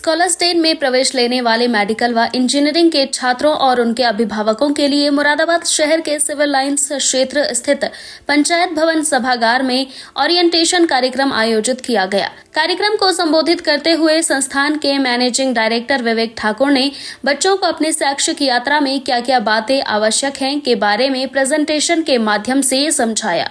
Scholars day में प्रवेश लेने वाले मेडिकल व इंजीनियरिंग के छात्रों और उनके अभिभावकों के लिए मुरादाबाद शहर के सिविल लाइंस क्षेत्र स्थित पंचायत भवन सभागार में ओरिएंटेशन कार्यक्रम आयोजित किया गया। कार्यक्रम को संबोधित करते हुए संस्थान के मैनेजिंग डायरेक्टर विवेक ठाकुर ने बच्चों को अपनी शैक्षिक यात्रा में क्या क्या बातें आवश्यक हैं के बारे में प्रेजेंटेशन के माध्यम से समझाया।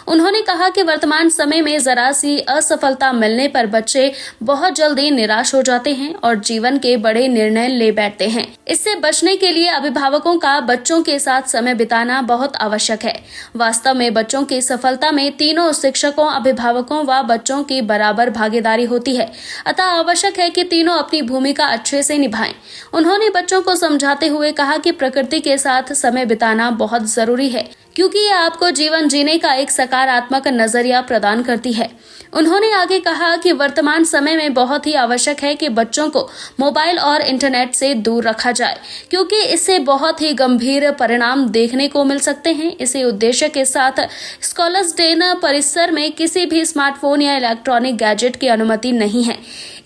उन्होंने कहा कि वर्तमान समय में जरा सी असफलता मिलने पर बच्चे बहुत जल्दी निराश हो जाते हैं और जीवन के बड़े निर्णय ले बैठते हैं। इससे बचने के लिए अभिभावकों का बच्चों के साथ समय बिताना बहुत आवश्यक है। वास्तव में बच्चों की सफलता में तीनों शिक्षकों, अभिभावकों व बच्चों की बराबर भागीदारी होती है, अतः आवश्यक है कि तीनों अपनी भूमिका अच्छे से निभाएं। उन्होंने बच्चों को समझाते हुए कहा कि प्रकृति के साथ समय बिताना बहुत जरूरी है, क्योंकि यह आपको जीवन जीने का एक सकारात्मक नजरिया प्रदान करती है। उन्होंने आगे कहा कि वर्तमान समय में बहुत ही आवश्यक है कि बच्चों को मोबाइल और इंटरनेट से दूर रखा जाए, क्योंकि इससे बहुत ही गंभीर परिणाम देखने को मिल सकते हैं। इसी उद्देश्य के साथ स्कॉलर्स डे परिसर में किसी भी स्मार्टफोन या इलेक्ट्रॉनिक गैजेट की अनुमति नहीं है।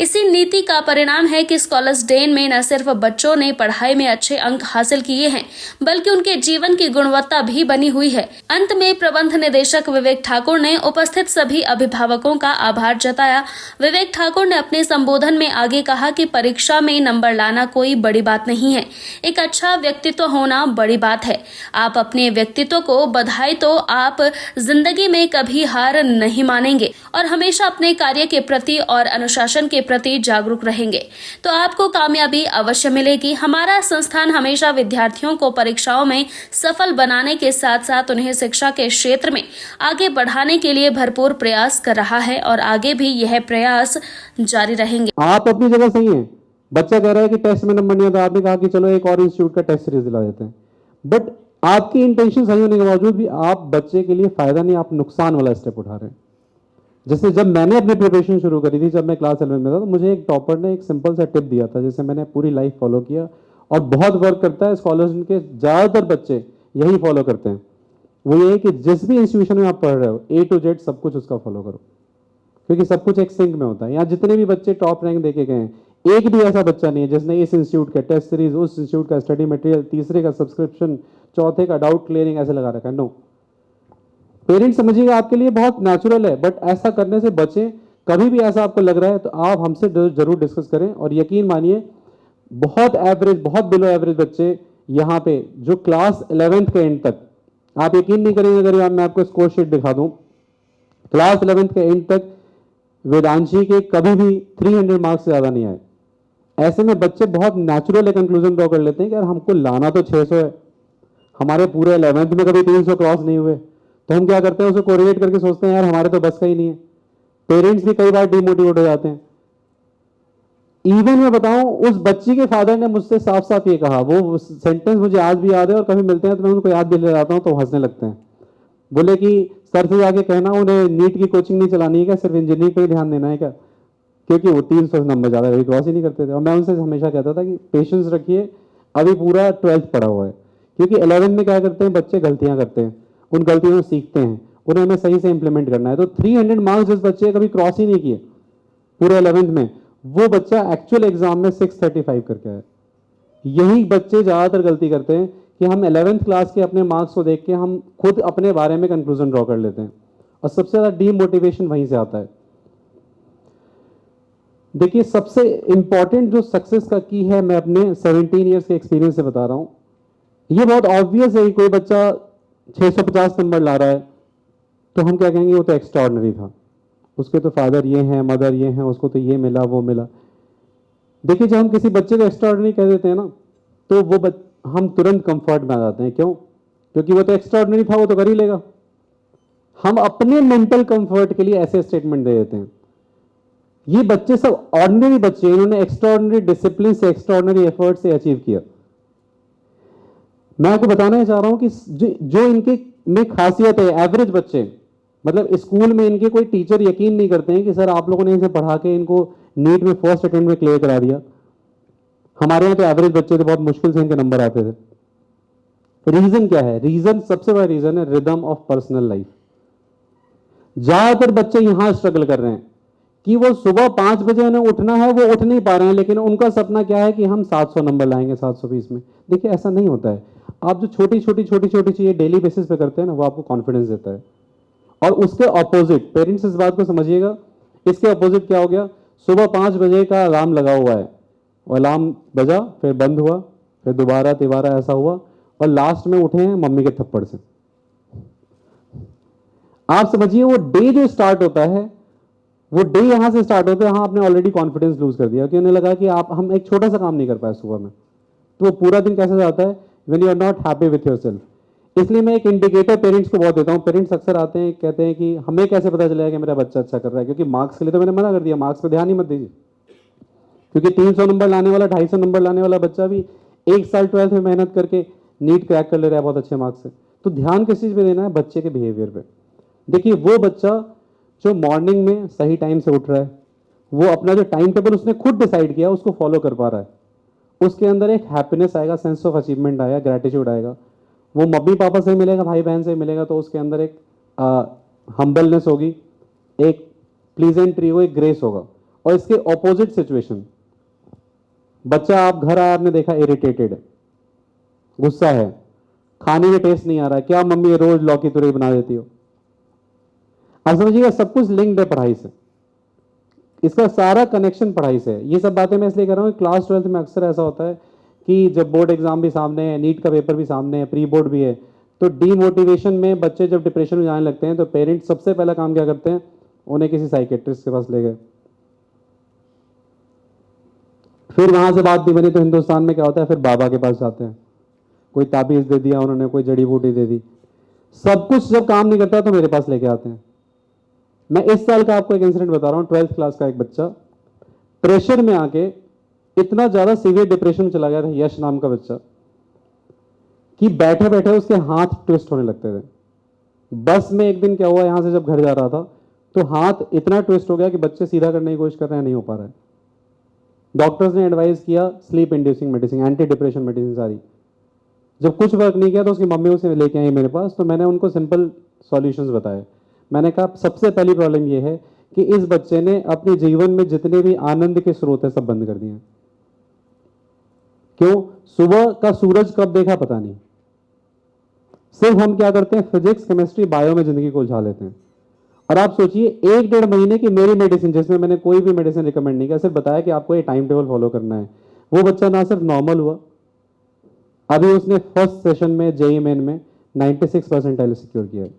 इसी नीति का परिणाम है कि स्कॉलर्स डे में न सिर्फ बच्चों ने पढ़ाई में अच्छे अंक हासिल किए हैं, बल्कि उनके जीवन की गुणवत्ता भी बनी हुई है। अंत में प्रबंध निदेशक विवेक ठाकुर ने उपस्थित सभी अभिभावकों का आभार जताया। विवेक ठाकुर ने अपने संबोधन में आगे कहा कि परीक्षा में नंबर लाना कोई बड़ी बात नहीं है, एक अच्छा व्यक्तित्व होना बड़ी बात है। आप अपने व्यक्तित्व को बधाई तो आप जिंदगी में कभी हार नहीं मानेंगे और हमेशा अपने कार्य के प्रति और अनुशासन के प्रति जागरूक रहेंगे तो आपको कामयाबी अवश्य मिलेगी। हमारा संस्थान हमेशा विद्यार्थियों को परीक्षाओं में सफल बनाने के साथ साथ उन्हें शिक्षा के क्षेत्र में आगे बढ़ाने के लिए भरपूर प्रयास कर रहा है और आगे भी यह प्रयास जारी रहेंगे। आप अपनी जगह सही हैं। बच्चा कह रहा है कि टेस्ट में नंबर नहीं आता, आपने कहा कि चलो एक और इंस्टीट्यूट का टेस्ट सीरीज दिला देते हैं, बट आपकी इंटेंशन सही होने के बावजूद भी आप बच्चे के लिए फायदा नहीं, आप नुकसान वाला स्टेप उठा रहे हैं। जैसे जब मैंने अपनी प्रिपरेशन शुरू करी थी, जब मैं क्लास 11 में था, तो मुझे एक टॉपर ने एक सिंपल सा टिप दिया था, जैसे मैंने पूरी लाइफ फॉलो किया और बहुत वर्क करता है। स्कॉलर्स के ज़्यादातर बच्चे यही फॉलो करते हैं। वो ये है कि जिस भी इंस्टीट्यूशन में आप पढ़ रहे हो, A to Z सब कुछ उसका फॉलो करो, क्योंकि सब कुछ एक सिंक में होता है। यहाँ जितने भी बच्चे टॉप रैंक देके गए हैं, एक भी ऐसा बच्चा नहीं है जिसने इस इंस्टीट्यूट का टेस्ट सीरीज, उस इंस्टीट्यूट का स्टडी मटेरियल, तीसरे का सब्सक्रिप्शन, चौथे का डाउट क्लियरिंग ऐसे लगा रखा है। नो, पेरेंट्स समझिएगा आपके लिए बहुत नेचुरल है, बट ऐसा करने से बचें। कभी भी ऐसा आपको लग रहा है तो आप हमसे जरूर डिस्कस करें। और यकीन मानिए, बहुत एवरेज, बहुत बिलो एवरेज बच्चे यहाँ पे जो क्लास 11th के एंड तक, आप यकीन नहीं करेंगे अगर मैं आपको स्कोर शीट दिखा दूं, क्लास 11th के एंड तक वेदांशी के कभी भी 300 मार्क्स से ज़्यादा नहीं आए। ऐसे में बच्चे बहुत नेचुरल कंक्लूजन ड्रॉ कर लेते हैं कि यार हमको लाना तो 600 है, हमारे पूरे 11th में कभी 300 क्रॉस नहीं हुए, तो हम क्या करते हैं, उसे कोरिलेट करके सोचते हैं यार हमारे तो बस का ही नहीं है। पेरेंट्स भी कई बार डिमोटिवेट हो जाते हैं। इवन मैं बताऊं, उस बच्ची के फादर ने मुझसे साफ साफ ये कहा, वो सेंटेंस मुझे आज भी याद है और कभी मिलते हैं तो मैं उनको याद भी ले जाता हूं तो हंसने लगते हैं। बोले कि सर से जाके कहना उन्हें नीट की कोचिंग नहीं चलानी है क्या, सिर्फ इंजीनियरिंग पे ही ध्यान देना है क्या, क्योंकि वो 300 नंबर ज़्यादा कभी क्रॉस ही नहीं करते थे। और मैं उनसे हमेशा कहता था कि पेशेंस रखिए, अभी पूरा 12th पढ़ा हुआ है, क्योंकि 11th में क्या करते हैं बच्चे, गलतियां करते हैं, उन गलतियों से सीखते हैं, उन्हें हमें सही से इंप्लीमेंट करना है। तो 300 मार्क्स जिस बच्चे कभी क्रॉस ही नहीं किए पूरे 11th में, वो बच्चा एक्चुअल एग्जाम में 635 करके आया। यही बच्चे ज़्यादातर गलती करते हैं कि हम 11th क्लास के अपने मार्क्स को देख के हम खुद अपने बारे में कंक्लूजन ड्रॉ कर लेते हैं और सबसे ज़्यादा डीमोटिवेशन वहीं से आता है। देखिए, सबसे इंपॉर्टेंट जो सक्सेस का की है, मैं अपने 17 ईयर्स के एक्सपीरियंस से बता रहा हूँ। ये बहुत ऑब्वियस है कि कोई बच्चा 650 नंबर ला रहा है तो हम क्या कहेंगे, वो तो एक्स्ट्राऑर्डिनरी था, उसके तो फादर ये हैं, मदर ये हैं, उसको तो ये मिला वो मिला। देखिए, जब हम किसी बच्चे को एक्स्ट्राऑर्डिनरी कह देते हैं ना, तो वो हम तुरंत कंफर्ट में आ जाते हैं। क्यों? क्योंकि वो तो एक्स्ट्राऑर्डिनरी था, वो तो कर ही लेगा। हम अपने मेंटल कंफर्ट के लिए ऐसे स्टेटमेंट दे देते हैं। ये बच्चे सब ऑर्डिनरी बच्चे, इन्होंने एक्स्ट्राऑर्डिनरी डिसिप्लिन से, एक्स्ट्राऑर्डिनरी एफर्ट से अचीव किया। मैं आपको बताना चाह रहा हूं कि जो इनके में खासियत है, एवरेज बच्चे, मतलब स्कूल में इनके कोई टीचर यकीन नहीं करते हैं कि सर आप लोगों ने इनसे पढ़ा के इनको नीट में फर्स्ट अटेम्प्ट में क्लियर करा दिया। हमारे यहाँ तो एवरेज बच्चे थे, बहुत मुश्किल से इनके नंबर आते थे। रीजन क्या है? रीजन, सबसे बड़ा रीजन है रिदम ऑफ पर्सनल लाइफ। ज्यादातर बच्चे यहां स्ट्रगल कर रहे हैं कि वो सुबह 5 बजे उन्हें उठना है, वो उठ नहीं पा रहे हैं, लेकिन उनका सपना क्या है कि हम 700 नंबर लाएंगे 720 में। देखिए ऐसा नहीं होता है। आप जो छोटी छोटी चीज़ें डेली बेसिस पे करते हैं ना, वो आपको कॉन्फिडेंस देता है। और उसके ऑपोजिट, पेरेंट्स इस बात को समझिएगा, इसके ऑपोजिट क्या हो गया, सुबह 5 बजे का अलार्म लगा हुआ है, अलार्म बजा, फिर बंद हुआ, फिर दोबारा तिबारा ऐसा हुआ, और लास्ट में उठे हैं मम्मी के थप्पड़ से। आप समझिए वो डे जो स्टार्ट होता है, वो डे यहां से स्टार्ट होता है, हाँ आपने ऑलरेडी कॉन्फिडेंस लूज कर दिया, कि उन्हें लगा कि आप हम एक छोटा सा काम नहीं कर पाए सुबह में, तो वो पूरा दिन कैसे जाता है, when you are not happy with yourself. इसलिए मैं एक इंडिकेटर पेरेंट्स को बहुत देता हूँ। पेरेंट्स अक्सर आते हैं, कहते हैं कि हमें कैसे पता चलेगा कि मेरा बच्चा अच्छा कर रहा है, क्योंकि मार्क्स के लिए तो मैंने मना कर दिया, मार्क्स पे ध्यान ही मत दीजिए, क्योंकि 300 नंबर लाने वाला, 250 नंबर लाने वाला बच्चा भी 1 साल 12th में मेहनत करके नीट क्रैक कर ले रहा है बहुत अच्छे मार्क्स से। तो ध्यान किस चीज़ पे देना है, बच्चे के बिहेवियर पे। देखिए वो बच्चा जो मॉर्निंग में सही टाइम से उठ रहा है, वो अपना जो टाइम टेबल उसने खुद डिसाइड किया उसको फॉलो कर पा रहा है, उसके अंदर एक हैप्पीनेस आएगा, सेंस ऑफ अचीवमेंट आएगा, ग्रेटिट्यूड आएगा, वो मम्मी पापा से मिलेगा, भाई बहन से मिलेगा, तो उसके अंदर एक हम्बलनेस होगी, एक प्लीजेंट्री हो, एक ग्रेस होगा। और इसके ऑपोजिट सिचुएशन, बच्चा आप घर आया, आपने देखा इरिटेटेड है, गुस्सा है, खाने में टेस्ट नहीं आ रहा है, क्या मम्मी ये रोज लौकी तुरई बना देती हो। आप समझिएगा सब कुछ लिंक्ड है पढ़ाई से, इसका सारा कनेक्शन पढ़ाई से है। ये सब बातें मैं इसलिए कर रहा हूँ, क्लास 12th में अक्सर ऐसा होता है कि जब बोर्ड एग्जाम भी सामने है, नीट का पेपर भी सामने है, प्री बोर्ड भी है, तो डीमोटिवेशन में बच्चे जब डिप्रेशन में जाने लगते हैं, तो पेरेंट्स सबसे पहला काम क्या करते हैं, उन्हें किसी साइकेट्रिस्ट के पास ले गए। फिर वहां से बात नहीं बनी तो हिंदुस्तान में क्या होता है, फिर बाबा के पास जाते हैं, कोई ताबीज दे दिया उन्होंने, कोई जड़ी बूटी दे दी, सब कुछ जब काम नहीं करता तो मेरे पास लेके आते हैं। मैं इस साल का आपको एक इंसिडेंट बता रहा हूँ। 12th क्लास का एक बच्चा प्रेशर में आके इतना ज्यादा सीवियर डिप्रेशन में चला गया था, यश नाम का बच्चा, कि बैठे बैठे उसके हाथ ट्विस्ट होने लगते थे। बस में एक दिन क्या हुआ, यहां से जब घर जा रहा था, तो हाथ इतना ट्विस्ट हो गया कि बच्चे सीधा करने की कोशिश कर रहे हैं, नहीं हो पा रहा है। डॉक्टर्स ने एडवाइस किया sleep inducing medicine, anti depression medicine सारी। जब कुछ वर्क नहीं किया तो उसकी मम्मी उसे लेके आई मेरे पास, तो मैंने उनको सिंपल सॉल्यूशंस बताए। मैंने कहा सबसे पहली प्रॉब्लम यह है कि इस बच्चे ने अपने जीवन में जितने भी आनंद के स्रोत है सब बंद कर दिए। क्यों? सुबह का सूरज कब देखा पता नहीं। सिर्फ हम क्या करते हैं, फिजिक्स केमिस्ट्री बायो में जिंदगी को उलझा लेते हैं। और आप सोचिए 1-1.5 महीने की मेरी मेडिसिन, जिसमें मैंने कोई भी मेडिसिन रिकमेंड नहीं किया, सिर्फ बताया कि आपको ये टाइम टेबल फॉलो करना है, वो बच्चा ना सिर्फ नॉर्मल हुआ, अभी उसने फर्स्ट सेशन में जेईई मेन में 96 परसेंटाइल सिक्योर किया है।